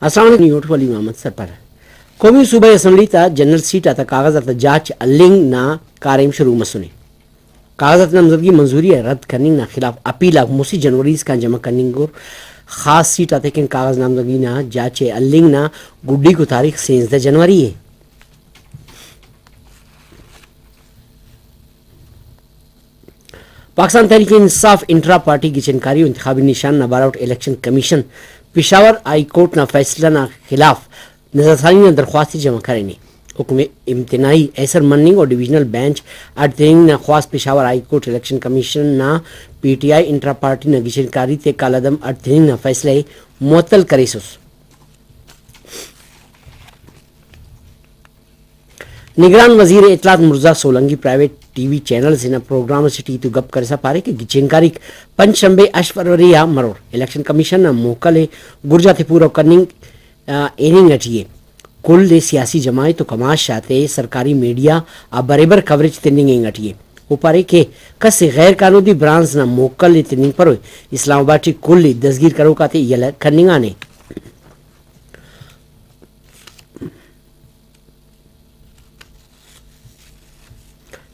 السلام علیکم یوٹیوب علی محمد سرپر قومی صوبائی اسمبلی تا جنرل سیٹ آتا کاغذات جاچ النگ نا کاریم شروع مسنے کاغذات نامزدگی منظوری ہے رد کرنے نا خلاف اپیل موسی جنوری کا جمع کرنے کو خاص سیٹ آتے کہ کاغذ نامزدگی نا جاچ النگ نا گڈی کو تاریخ 16 جنوری ہے. پاکستان تحریک انصاف انٹرا پارٹی کی چنکاری انتخابی نشان نبارہ election commission Peshawar high court نا فیصلہ نا خلاف نظرثانی نا درخواست جمع کریں حکم امتناعی ایسر مننگ اور ڈویژنل بینچ اڈتنگ نا خواست Peshawar high court election commission نا P T I intra party نا گچنکاری تے کالعدم اڈتنگ نا فیصلے معطل کرے سوس. نگران وزیر اطلاعات Mirza Solangi private T V channel سے پروگرام سٹی تو گپ کر سا پارے کہ گچنکاری پنچ شنبے اش فروری یا مرور الیکشن کمیشن نا موکل گرجا تے پورا کرننگ ایننگ اٹھیے کل دے سیاسی جماعت تو کماش شاتے سرکاری میڈیا برابر کوریج تننگ اٹھیے وہ پارے کہ کس غیر قانونی برانز نا موکل تننگ پر اسلام آباد ٹی کل دستگیر کرو کاتے یل کرننگ آنے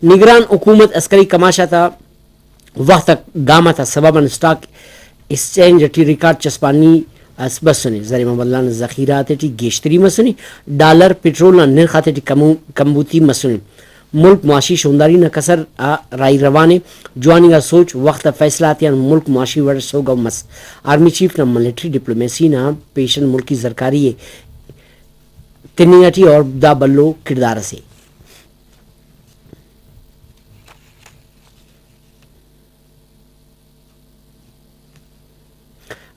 نگران حکومت عسکری کماشا تھا وقت گاما تھا سبب سٹاک ایکسچینج ٹی ریکارڈ چسپانی بسنی زری مبلان ذخیرات ٹی گیشتری مسنی ڈالر پیٹرول نہ نرخات ٹی کمبوتی مسنی ملک معاشی شونداری نہ کسر رائی روانے جوانی کا سوچ وقت فیصلات ملک معاشی ور سو گو مس آرمی چیف نہ ملٹری ڈپلومیسی نہ پیشن ملکی زرکاری تنیاٹی اور دا بلو کردار سے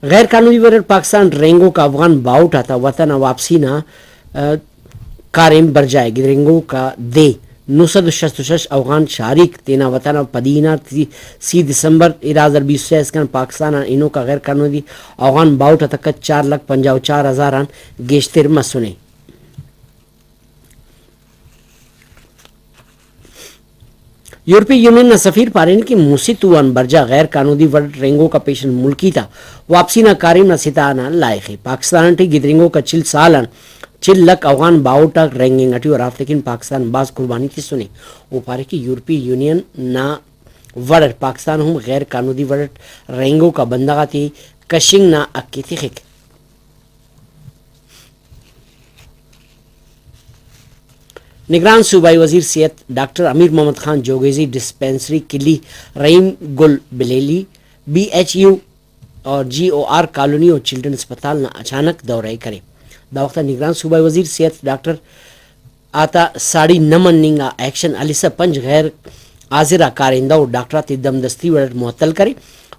غیر قانونی ورر پاکستان رینگو کا افغان باؤٹ آتا وطن واپسی نہ کاریم بر جائے گی رینگو کا دے 966 افغان شارک تینا وطن پدینہ 30 دسمبر اراز اربی سیسکن پاکستان انہوں کا غیر قانونی افغان باؤٹ آتا کا 4,54,000 گیشتر مسنے. یورپی یونین نہ سفیر پارین کی موسیتوان برجا غیر قانونی ورڈ رینگو کا پیشن ملکی تھا واپسی نہ کاریم نہ ستانہ لائق ہے پاکستان ٹی گدرنگو کا 4 لک افغان باؤٹا رینگنگ اٹھی اور آپ لیکن پاکستان باز قربانی کی سنے وہ پارے کی یورپی یونین نہ ورڈ پاکستان ہم غیر قانونی ورڈ رینگو کا بندگاتی کشنگ نہ اکی تھیک. نگران صوبائی وزیر صحت ڈاکٹر امیر محمد خان جوگیزی ڈسپینسری کلی رحیم گل بلیلی بی ایچ یو اور جی او آر کالونی اور چلڈرن اسپتال نہ اچانک دورے کرے دا وقت نگران صوبائی وزیر صحت ڈاکٹر آتا ساڑی نمن ننگا ایکشن علیسا پنج غیر حاضرہ کارندہ اور ڈاکٹرات دم دستی ورد معطل کرے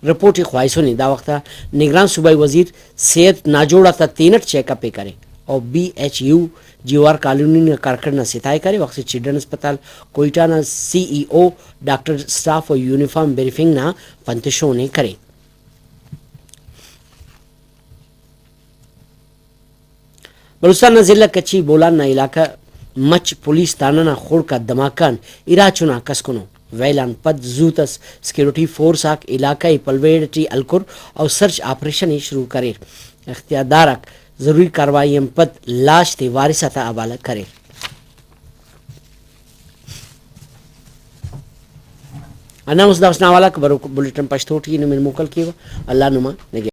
رپورٹ خواہشوں نے دا وقت نگران صوبائی وزیر صحت ناجوڑا تا تینٹ چیک اپ کرے اور B H U G O R colony نے کارکر نہ ستائے کرے وقت چلڈرن اسپتال کوئٹہ نہ سی ای او ڈاکٹر سٹاف اور یونیفارم بریفنگ نہ پنتشوں نے کرے. بلوچستان ضلع کچی بولان نہ علاقہ مچ پولیس تانہ نہ خوڑ کا دھماکان اراچنا کسکنو ویلان پد زوتس سیکورٹی فورس آک علاقہ پلویڑ ٹی الکر اور سرچ آپریشن شروع کرے اختیاردارک ضروری کاروائی پد لاش تے وارثاتا حوالہ کرے. اناؤنس دا اسنا والا بلیٹن پشتو ٹی نے من موکل کیوا اللہ نما نگے